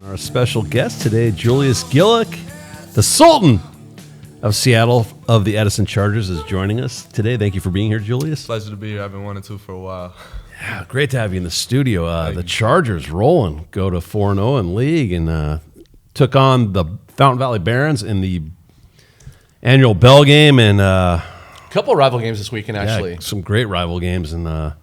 Our special guest today, Julius Gillick, the Sultan of Seattle of the Edison Chargers, is joining us today. Thank you for being here, Julius. Pleasure to be here. I've been wanting to for a while. Yeah, great to have you in the studio. The Chargers rolling, go to 4-0 in league, and took on the Fountain Valley Barons in the annual Bell game, and a couple of rival games this weekend, actually. Yeah, some great rival games, and the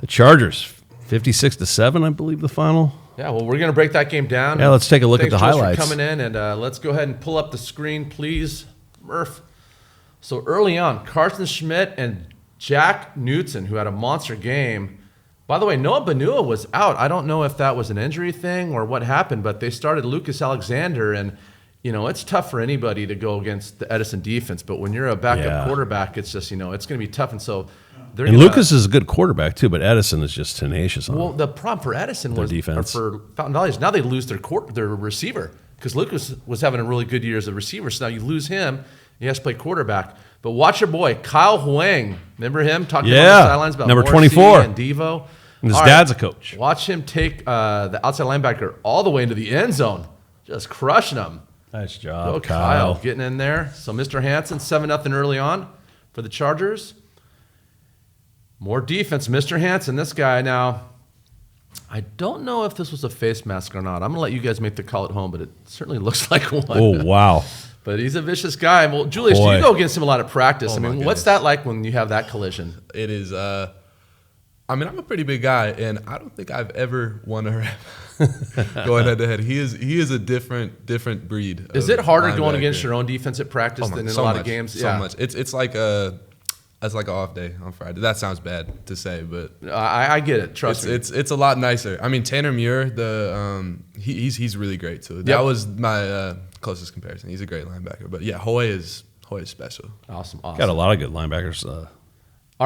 Chargers 56-7, I believe, the final. Yeah, well, we're going to break that game down. Yeah, let's take a look at the Thanks, Jules, highlights. for coming in, and let's go ahead and pull up the screen, please, Murph. So early on, Carson Schmidt and Jack Newton, who had a monster game. By the way, Noah Banua was out. I don't know if that was an injury thing or what happened, but they started Lucas Alexander, and you know it's tough for anybody to go against the Edison defense. But when you're a backup quarterback, it's just it's going to be tough, and so. And Lucas is a good quarterback too, but Edison is just tenacious on Well, the problem for Edison was defense. For Fountain Valley is now they lose their receiver because Lucas was having a really good year as a receiver. So now you lose him. He has to play quarterback. But watch your boy Kyle Huang. Remember him talking on the sidelines about number Morrissey 24 and Devo. And his dad's a coach. Watch him take the outside linebacker all the way into the end zone, just crushing him. Nice job, Go Kyle getting in there. So Mr. Hansen 7-0 early on for the Chargers. More defense, Mr. Hansen, this guy. Now, I don't know if this was a face mask or not. I'm going to let you guys make the call at home, but it certainly looks like one. Oh, wow. But he's a vicious guy. Well, Julius, do you go against him a lot of practice? I mean, what's that like when you have that collision? It is, I'm a pretty big guy, and I don't think I've ever won a rep going head-to-head. He is a different breed. Is it harder going against your own defense at practice than in a lot of games? So much. It's like That's like an off day on Friday. That sounds bad to say, but I get it. Trust me. It's a lot nicer. I mean, Tanner Muir, he's really great too. That was my closest comparison. He's a great linebacker, but yeah, Hoy is special. Awesome. Got a lot of good linebackers. All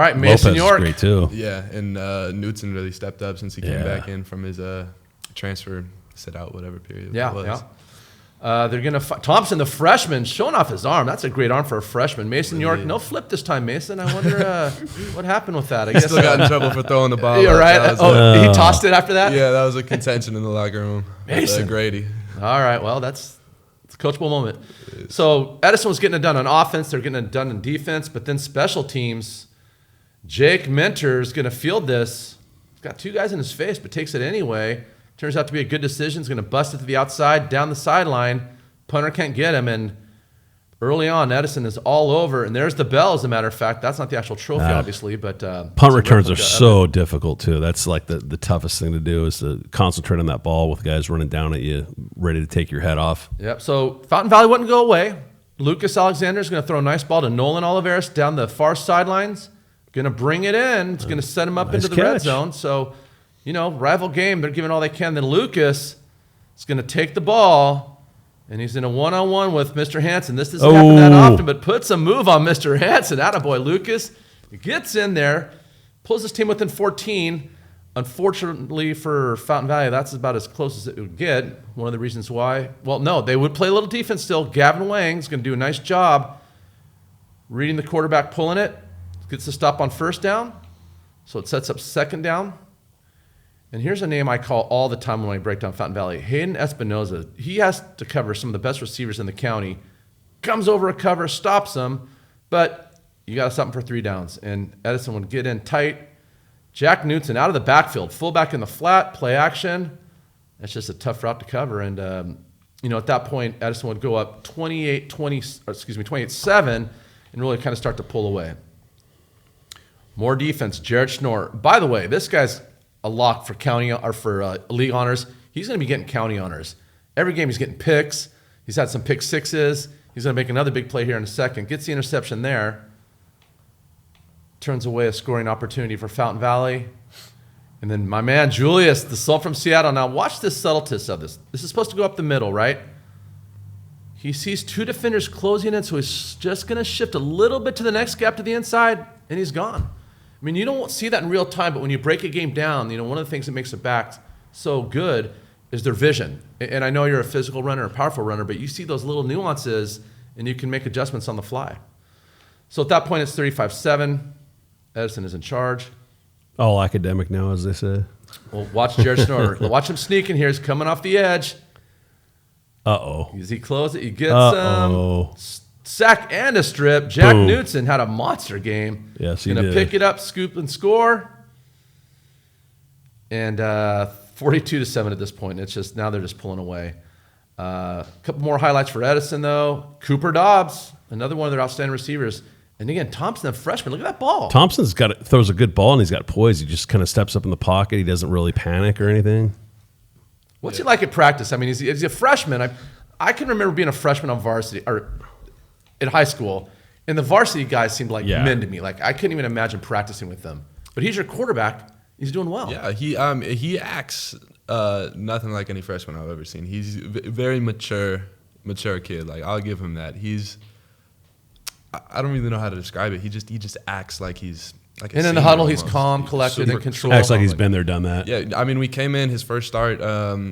right, Mason Lopez York, is great too. Yeah, and Newton really stepped up since he came back in from his transfer sit out whatever period. Yeah, it was. yeah. They're going to Thompson, the freshman, showing off his arm. That's a great arm for a freshman. Mason York, no flip this time, Mason. I wonder what happened with that. I guess still got in trouble for throwing the ball. You're right. He tossed it after that? Yeah, that was a contention in the locker room. Mason. Grady. All right, well, it's a coachable moment. So Edison was getting it done on offense. They're getting it done in defense. But then special teams, Jake Mentor is going to field this. He's got two guys in his face, but takes it anyway. Turns out to be a good decision. He's going to bust it to the outside, down the sideline. Punter can't get him, and early on, Edison is all over. And there's the bell, as a matter of fact. That's not the actual trophy, obviously, but punt returns are so difficult too. That's like the toughest thing to do is to concentrate on that ball with guys running down at you, ready to take your head off. Yep. So Fountain Valley wouldn't go away. Lucas Alexander is going to throw a nice ball to Nolan Oliveras down the far sidelines. Going to bring it in. It's going to set him up into the red zone. So. Rival game, they're giving all they can. Then Lucas is going to take the ball, and he's in a one-on-one with Mr. Hansen. This doesn't happen that often, but puts a move on Mr. Hansen. Attaboy, Lucas. He gets in there, pulls his team within 14. Unfortunately for Fountain Valley, that's about as close as it would get. One of the reasons why. Well, no, they would play a little defense still. Gavin Wang's going to do a nice job reading the quarterback, pulling it. Gets the stop on first down, so it sets up second down. And here's a name I call all the time when I break down Fountain Valley. Hayden Espinoza. He has to cover some of the best receivers in the county. Comes over a cover, stops them, but you got to stop him for 3 downs. And Edison would get in tight. Jack Newton out of the backfield, fullback in the flat, play action. That's just a tough route to cover. And, at that point, Edison would go up 28-7 and really kind of start to pull away. More defense, Jared Schnorr. By the way, this guy's a lock for county or for league honors. He's going to be getting county honors. Every game he's getting picks. He's had some pick sixes. He's going to make another big play here in a second. Gets the interception there. Turns away a scoring opportunity for Fountain Valley. And then my man Julius, the Sultan from Seattle. Now watch the subtleness of this. This is supposed to go up the middle, right? He sees 2 defenders closing in, so he's just going to shift a little bit to the next gap to the inside, and he's gone. I mean, you don't see that in real time, but when you break a game down, one of the things that makes a back so good is their vision. And I know you're a physical runner, a powerful runner, but you see those little nuances, and you can make adjustments on the fly. So at that point, it's 35-7. Edison is in charge. All academic now, as they say. Well, watch Jared Schnorr. Watch him sneak in here. He's coming off the edge. Uh-oh. As he closes it, he gets sack and a strip. Jack Boom. Knutson had a monster game. Yes, he Gonna did. pick it up, scoop, and score. And 42-7 at this point. It's just now they're just pulling away. A couple more highlights for Edison, though. Cooper Dobbs, another one of their outstanding receivers. And again, Thompson, a freshman. Look at that ball. Thompson's throws a good ball, and he's got poise. He just kind of steps up in the pocket. He doesn't really panic or anything. What's he like at practice? I mean, is he a freshman? I can remember being a freshman on varsity or in high school, and the varsity guys seemed like men to me. Like I couldn't even imagine practicing with them. But he's your quarterback. He's doing well. Yeah, he acts nothing like any freshman I've ever seen. He's very mature kid. Like I'll give him that. I don't really know how to describe it. He just acts like he's like. And in the huddle, he's calm, collected, and controlled. Acts like he's been there, done that. Yeah, I mean, we came in his first start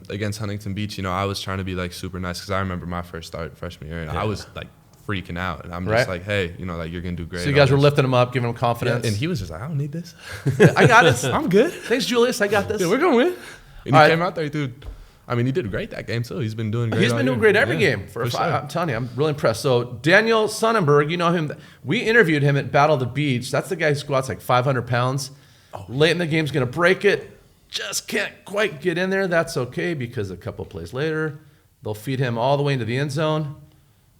against Huntington Beach. You know, I was trying to be like super nice because I remember my first start freshman year, and I was like freaking out, and I'm just like, hey, you know, like you're gonna do great. So you guys were lifting him up, giving him confidence, and he was just like, I don't need this. I got this. I'm good. Thanks, Julius. I got this. Yeah, we're gonna win. And he came out there, dude. I mean, he did great that game too. He's been doing great. He's been doing great every game. For sure. I'm telling you, I'm really impressed. So Daniel Sonnenberg, you know him. We interviewed him at Battle of the Beach. That's the guy who squats like 500 pounds. Late in the game's going to break it. Just can't quite get in there. That's okay because a couple plays later, they'll feed him all the way into the end zone.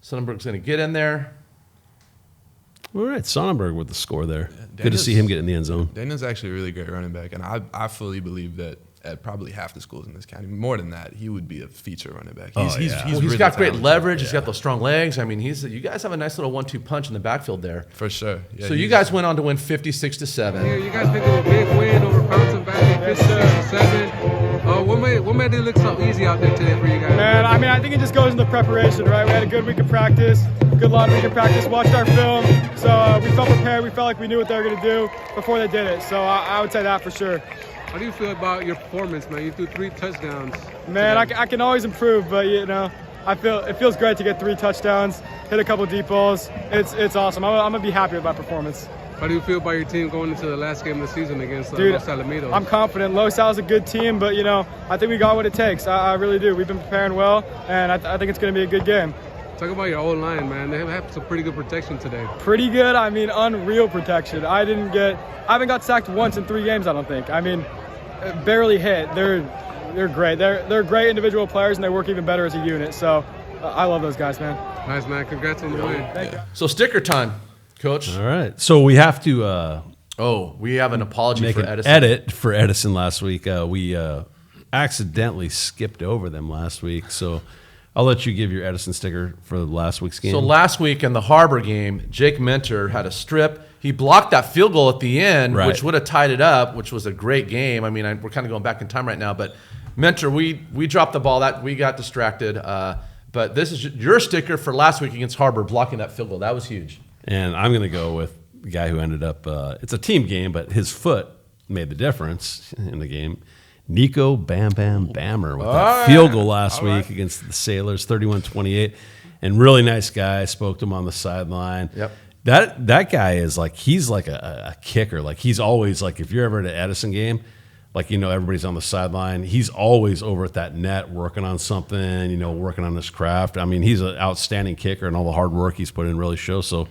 Sonnenberg's going to get in there. All right, Sonnenberg with the score there. Good to see him get in the end zone. Daniel's actually a really great running back, and I fully believe that at probably half the schools in this county, more than that, he would be a feature running back. He's really got great leverage. He's got those strong legs. I mean, you guys have a nice little 1-2 punch in the backfield there. For sure. Yeah, so you guys went on to win 56-7. Yeah, you guys picked up a big win over Fountain Valley, 56-7. What made it look so easy out there today for you guys? Man, I mean, I think it just goes into preparation, right? We had a good week of practice, good long week of practice, watched our film, so we felt prepared. We felt like we knew what they were going to do before they did it. So I would say that for sure. How do you feel about your performance, man? You threw 3 touchdowns. Man, I can always improve, but you know, it feels great to get 3 touchdowns, hit a couple deep balls. It's awesome. I'm gonna be happy with my performance. How do you feel about your team going into the last game of the season against Los Alamitos? I'm confident. Los Al's a good team, but you know, I think we got what it takes. I really do. We've been preparing well, and I think it's gonna be a good game. Talk about your O-line, man. They have some pretty good protection today. Pretty good. I mean, unreal protection. I haven't got sacked once in 3 games, I don't think. I mean, barely hit. They're great. They're great individual players, and they work even better as a unit. So I love those guys, man. Nice, man. Congrats on the win. Thank you. So sticker time, Coach. All right. So we have to we have an apology make for an Edison. edit for Edison last week. We accidentally skipped over them last week. So I'll let you give your Edison sticker for last week's game. So last week in the Harbor game, Jake Mentor had a strip. He blocked that field goal at the end, which would have tied it up, which was a great game. I mean, we're kind of going back in time right now, but Mentor, we dropped the ball. That we got distracted. But this is your sticker for last week against Harbor, blocking that field goal. That was huge. And I'm going to go with the guy who ended up, it's a team game, but his foot made the difference in the game. Nico Bam Bam Bammer with that field goal last week against the Sailors, 31-28. And really nice guy. Spoke to him on the sideline. Yep. That guy is like, he's like a kicker. Like he's always like, if you're ever at an Edison game, like, you know, everybody's on the sideline. He's always over at that net working on something, you know, working on his craft. I mean, he's an outstanding kicker, and all the hard work he's put in really shows. So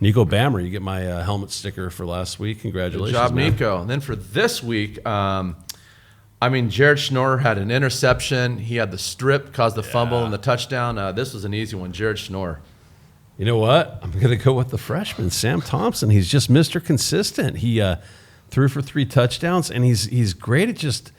Nico Bammer, you get my helmet sticker for last week. Congratulations. Good job, man. Nico. And then for this week, Jared Schnorr had an interception. He had the strip, caused the fumble and the touchdown. This was an easy one, Jared Schnorr. You know what? I'm going to go with the freshman, Sam Thompson. He's just Mr. Consistent. He threw for 3 touchdowns, and he's great at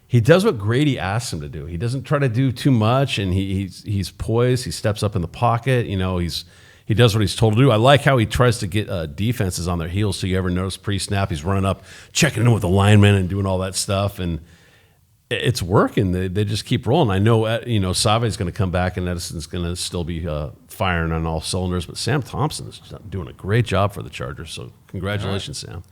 he does what Grady asks him to do. He doesn't try to do too much, and he's poised. He steps up in the pocket. You know, he does what he's told to do. I like how he tries to get defenses on their heels. So you ever notice pre-snap, he's running up, checking in with the linemen and doing all that stuff, and it's working. They just keep rolling. I know, you know, Save's going to come back, and Edison's going to still be firing on all cylinders. But Sam Thompson is doing a great job for the Chargers. So congratulations, Sam.